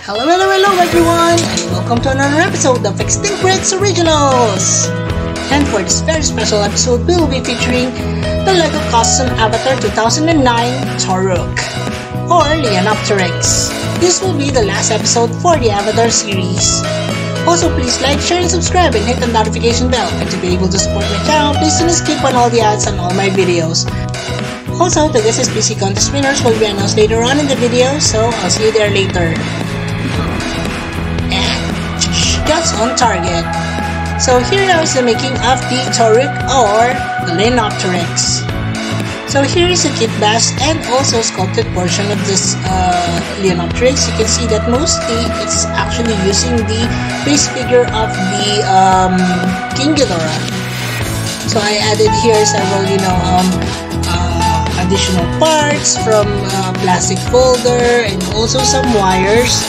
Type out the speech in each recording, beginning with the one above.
Hello everyone, and welcome to another episode of Extinct Rex Originals! And for this very special episode, we will be featuring the LEGO Custom Avatar 2009 Toruk, or Leonopteryx. This will be the last episode for the Avatar series. Also, please like, share, and subscribe, and hit the notification bell. And to be able to support my channel, please don't skip on all the ads on all my videos. Also, the SPECIE contest winners will be announced later on in the video, so I'll see you there later. And just on target. So here now is the making of the Toruk or Leonopteryx. So here is a kit bash and also sculpted portion of this Leonopteryx. You can see that mostly it's actually using the base figure of the King Ghidorah. So I added here several, additional parts from plastic folder and also some wires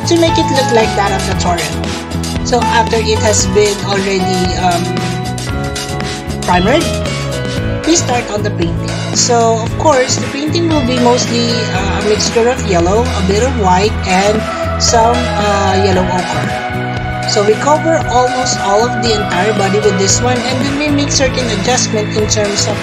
to make it look like that of the Toruk. So after it has been already primered, we start on the painting. So of course, the painting will be mostly a mixture of yellow, a bit of white, and some yellow ochre. So we cover almost all of the entire body with this one, and then we make certain adjustment in terms of,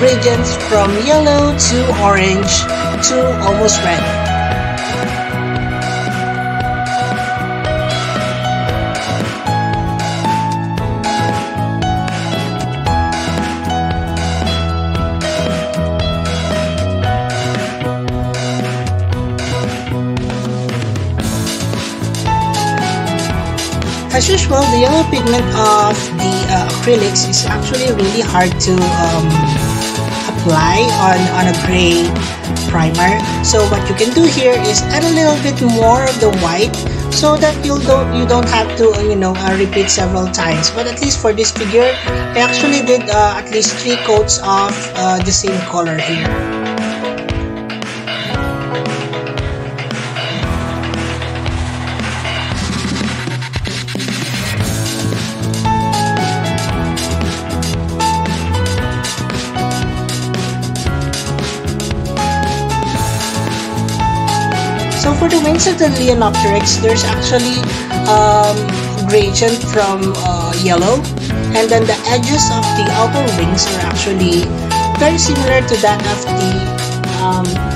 gradients from yellow to orange to almost red. As usual, the yellow pigment of the acrylics is actually really hard to apply on a gray primer. So what you can do here is add a little bit more of the white so that you don't have to repeat several times. But at least for this figure, I actually did at least 3 coats of the same color here. So for the wings of the Leonopteryx, there's actually gradient from yellow, and then the edges of the outer wings are actually very similar to that of the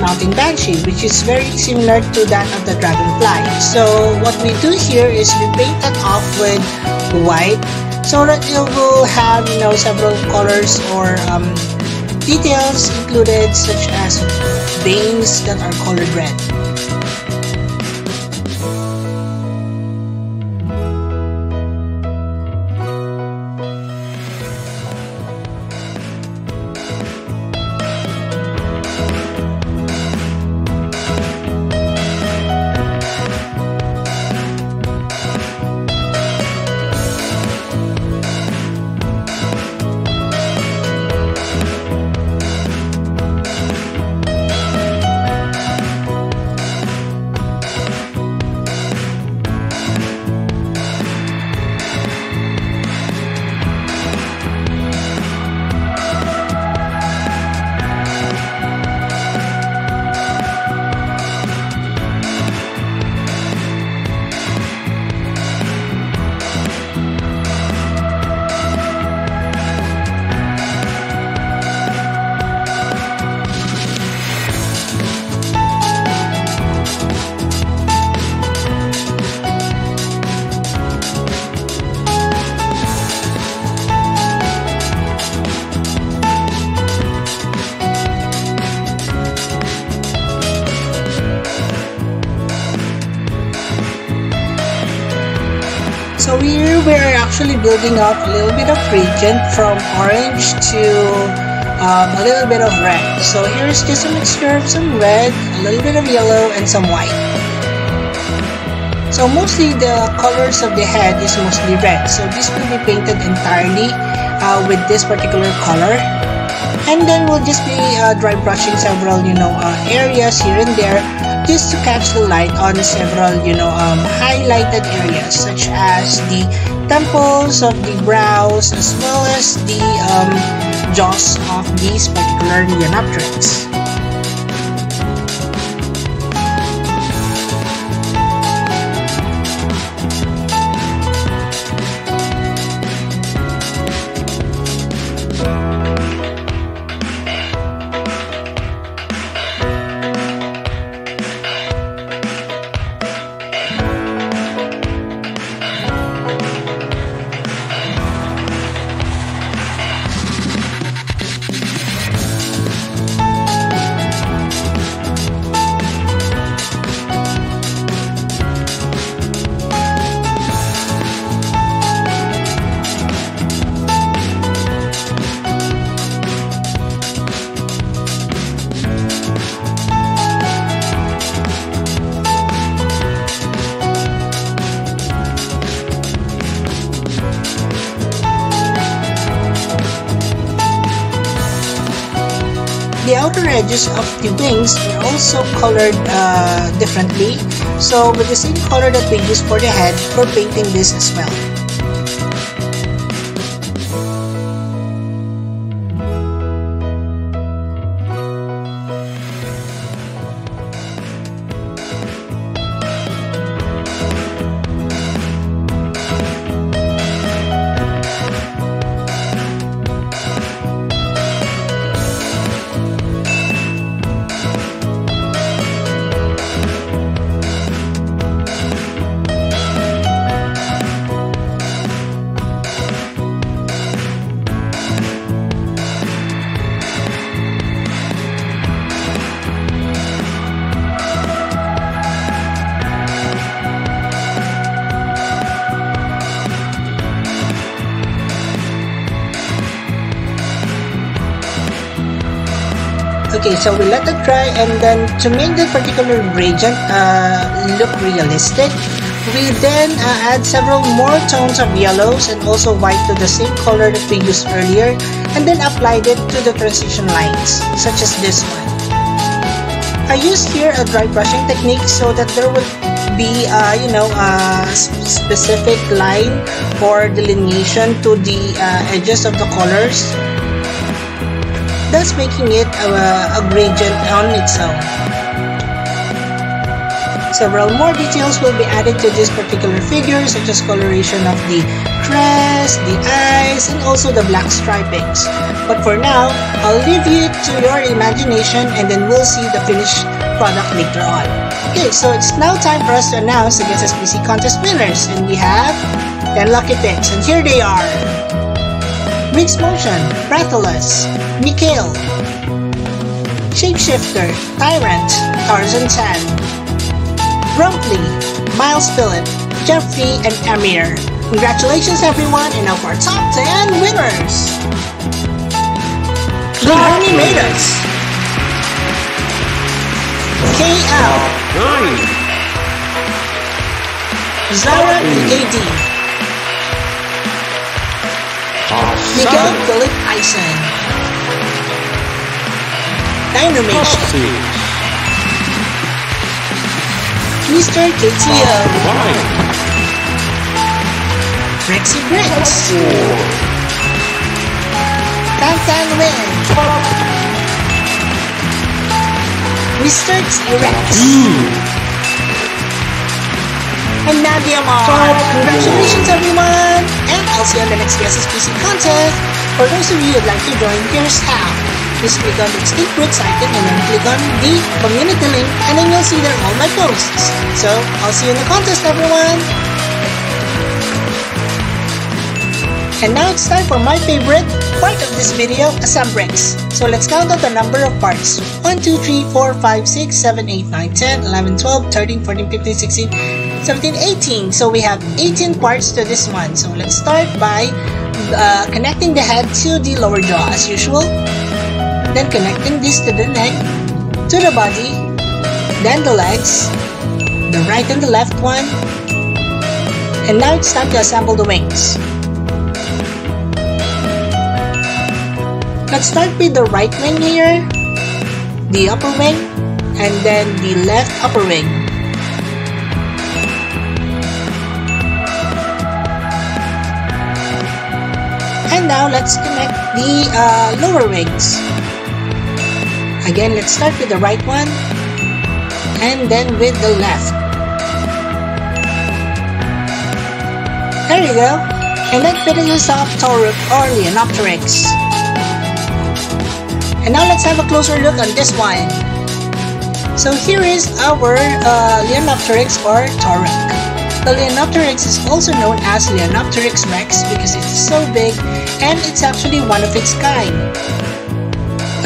mountain banshee, which is very similar to that of the dragonfly. So what we do here is we paint that off with white so that it will have several colors or details included, such as veins that are colored red. So here we are actually building up a little bit of gradient from orange to a little bit of red. So here's just a mixture of some red, a little bit of yellow, and some white. So mostly the colors of the head is mostly red. So this will be painted entirely with this particular color. And then we'll just be dry brushing several, areas here and there, just to catch the light on several, highlighted areas, such as the temples of the brows, as well as the jaws of these particular Leonopteryx. edges of the wings are also colored differently. So with the same color that we use for the head, we're painting this as well. Okay, so we let it dry, and then to make the particular gradient look realistic, we then add several more tones of yellows and also white to the same color that we used earlier, and then applied it to the transition lines, such as this one. I used here a dry brushing technique so that there will be a specific line for delineation to the edges of the colors, thus making it a gradient on its own. Several more details will be added to this particular figure, such as coloration of the crest, the eyes, and also the black stripings. But for now, I'll leave you to your imagination, and then we'll see the finished product later on. Okay, so it's now time for us to announce the SPECIE contest winners, and we have 10 lucky picks, and here they are. Mixed Motion, Breathless, Mikhail, Shapeshifter, Tyrant, Tarzan Tan, Grumply, Miles Phillip, Jeffrey, and Amir. Congratulations everyone, and now for our top 10 winners. Harmony made us. KL, Zara EAD, Miguel Philip Eisen, Dynamation, Mr. KTO, Rexy Bricks, Tan Win, Mr. T-Rex, and Nadia Mar. Congratulations everyone! And I'll see you on the next SPECIE contest. For those of you who'd like to join, here's how. Just click on the Extinct Bricks icon and then click on the community link, and then you'll see there all my posts. So, I'll see you in the contest everyone! And now it's time for my favorite part of this video, Assembricks. So let's count out the number of parts. 1, 2, 3, 4, 5, 6, 7, 8, 9, 10, 11, 12, 13, 14, 15, 16, 17, 18. So we have 18 parts to this one. So let's start by connecting the head to the lower jaw as usual. Then connecting this to the neck, to the body, then the legs, the right and the left one. And now it's time to assemble the wings. Let's start with the right wing here, the upper wing, and then the left upper wing. And now let's connect the lower wings. Again, let's start with the right one, and then with the left. There you go. And that finishes off Toruk or Leonopteryx. And now let's have a closer look on this one. So here is our Leonopteryx or Toruk. The Leonopteryx is also known as Leonopteryx Rex because it's so big and it's actually one of its kind.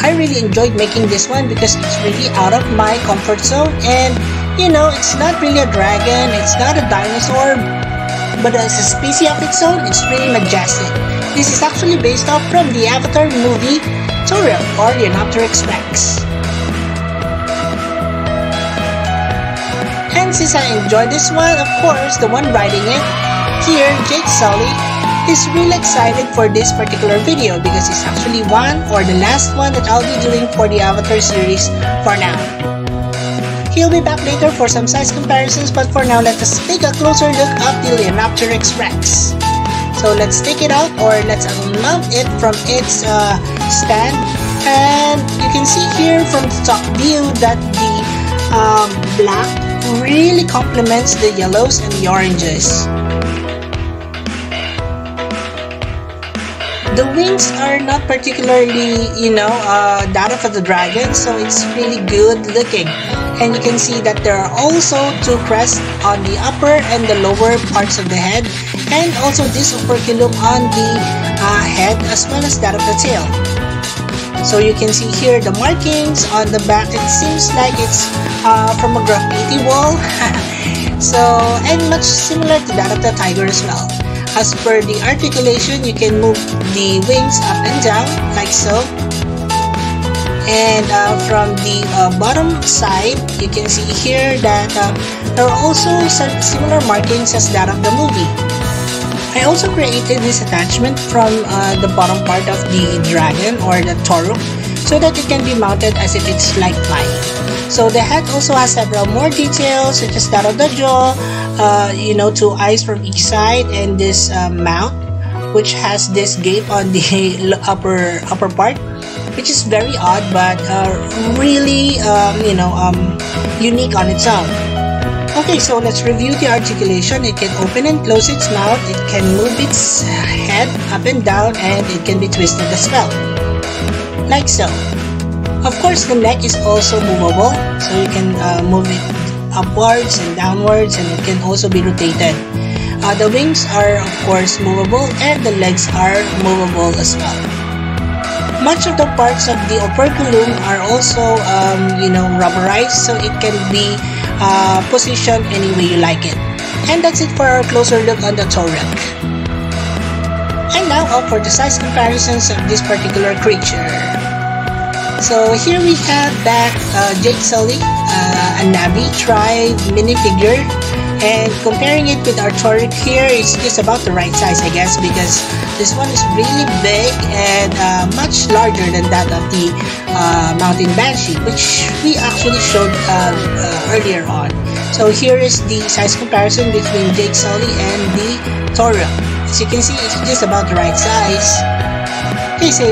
I really enjoyed making this one because it's really out of my comfort zone, and it's not really a dragon, it's not a dinosaur, but as a species of its own, it's really majestic. This is actually based off from the Avatar movie Toruk or Leonopteryx Rex. And since I enjoyed this one, of course, the one writing it, here, Jake Sully, is really excited for this particular video because it's actually one or the last one that I'll be doing for the Avatar series for now. He'll be back later for some size comparisons, but for now let us take a closer look at the Leonopteryx Rex. So let's take it out, or let's unmount it from its stand, and you can see here from the top view that the black really complements the yellows and the oranges. The wings are not particularly, that of the dragon, so it's really good looking. And you can see that there are also two crests on the upper and the lower parts of the head, and also this operculum on the head as well as that of the tail. So you can see here the markings on the back. It seems like it's from a graffiti wall. And much similar to that of the tiger as well. As per the articulation, you can move the wings up and down like so. And from the bottom side, you can see here that there are also some similar markings as that of the movie. I also created this attachment from the bottom part of the dragon or the Toruk, so that it can be mounted as if it's like flying. So the head also has several more details, such as that of the jaw, two eyes from each side, and this mouth, which has this gape on the upper part, which is very odd but really unique on its own. Okay, so let's review the articulation. It can open and close its mouth, it can move its head up and down, and it can be twisted as well, like so. Of course, the neck is also movable, so you can move it upwards and downwards, and it can also be rotated. The wings are of course movable, and the legs are movable as well. Much of the parts of the operculum are also rubberized, so it can be positioned any way you like it. And that's it for our closer look on the Toruk. And now up for the size comparisons of this particular creature. So here we have back Jake Sully, a Navi tribe minifigure, and comparing it with our Toruk here, it's just about the right size, I guess, because this one is really big and much larger than that of the mountain banshee, which we actually showed earlier on. So here is the size comparison between Jake Sully and the Toruk. As you can see, it's just about the right size. Okay, so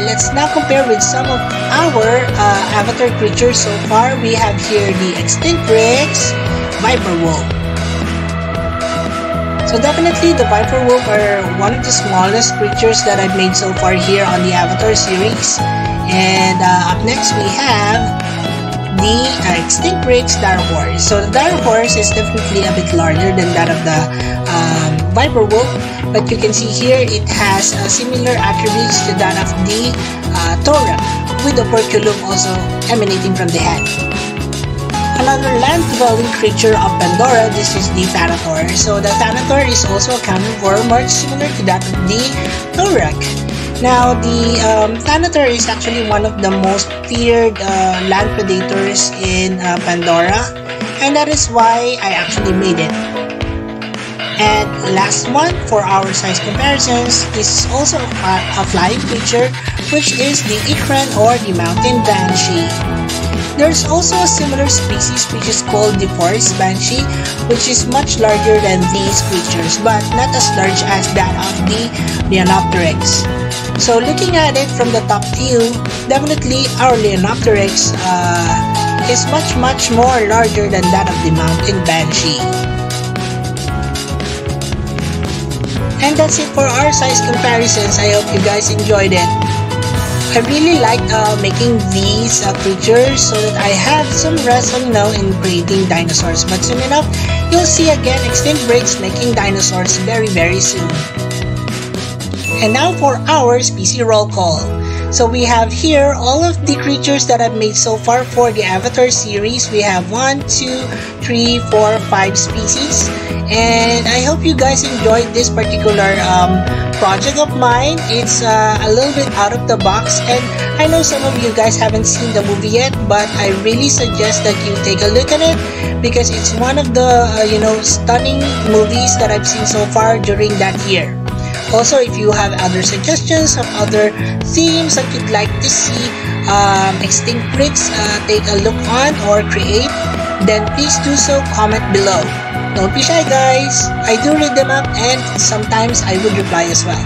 let's now compare with some of our avatar creatures so far. We have here the extinct Rex, Viper Wolf. So definitely the Viper Wolf are one of the smallest creatures that I've made so far here on the Avatar series. And up next we have the extinct Rex Dire Horse. So the Dire Horse is definitely a bit larger than that of the Viper Wolf, but you can see here it has similar attributes to that of the Toruk, with the operculum also emanating from the head. Another land-dwelling creature of Pandora, this is the Thanator. So the Thanator is also accounted for much similar to that of the Toruk. Now the Thanator is actually one of the most feared land predators in Pandora, and that is why I actually made it. And last one for our size comparisons, this is also a flying creature, which is the Ikran or the mountain banshee. There's also a similar species which is called the forest banshee, which is much larger than these creatures, but not as large as that of the Leonopteryx. So looking at it from the top view, definitely our Leonopteryx is much more larger than that of the mountain banshee. And that's it for our size comparisons. I hope you guys enjoyed it. I really like making these creatures so that I have some rest in creating dinosaurs. But soon enough, you'll see again extinct Rex making dinosaurs very soon. And now for our SPECIE roll call. So we have here all of the creatures that I've made so far for the Avatar series. We have 1, 2, 3, 4, 5 species. And I hope you guys enjoyed this particular project of mine. It's a little bit out of the box, and I know some of you guys haven't seen the movie yet, but I really suggest that you take a look at it because it's one of the stunning movies that I've seen so far during that year. Also, if you have other suggestions of other themes that you'd like to see Extinctrix take a look on or create, then please do so, comment below. Don't be shy, guys. I do read them up and sometimes I would reply as well.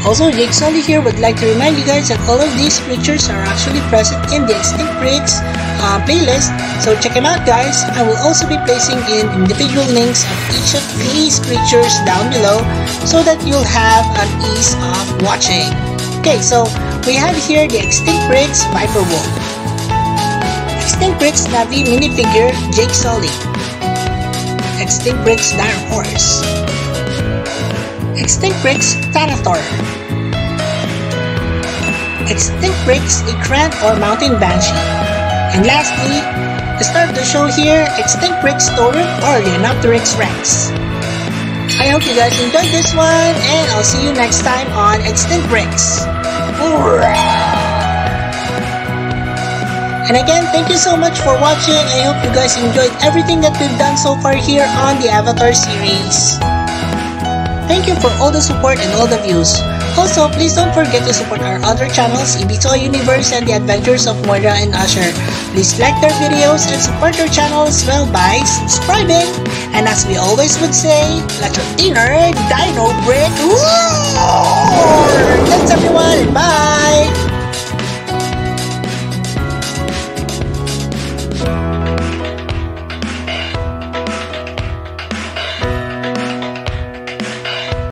Also, Jake Sully here would like to remind you guys that all of these creatures are actually present in the Extinctrix playlist, so check them out, guys. I will also be placing in individual links of each of these creatures down below so that you'll have an ease of watching. Okay, so we have here the Extinctrix Viper Wolf, Extinctrix Navi minifigure Jake Sully, Extinctrix Dire Horse, Extinctrix Thanator, Extinctrix Ikran or Mountain Banshee, and lastly, to start the show here, Extinctrix Toruk or Leonopteryx Rex. I hope you guys enjoyed this one, and I'll see you next time on Extinctrix. And again, thank you so much for watching. I hope you guys enjoyed everything that we've done so far here on the Avatar series. Thank you for all the support and all the views. Also, please don't forget to support our other channels, Ibitoy Universe and the Adventures of Moira and Usher. Please like their videos and support their channel as well by subscribing. And as we always would say, let your inner dino break roar! Thanks everyone, and bye!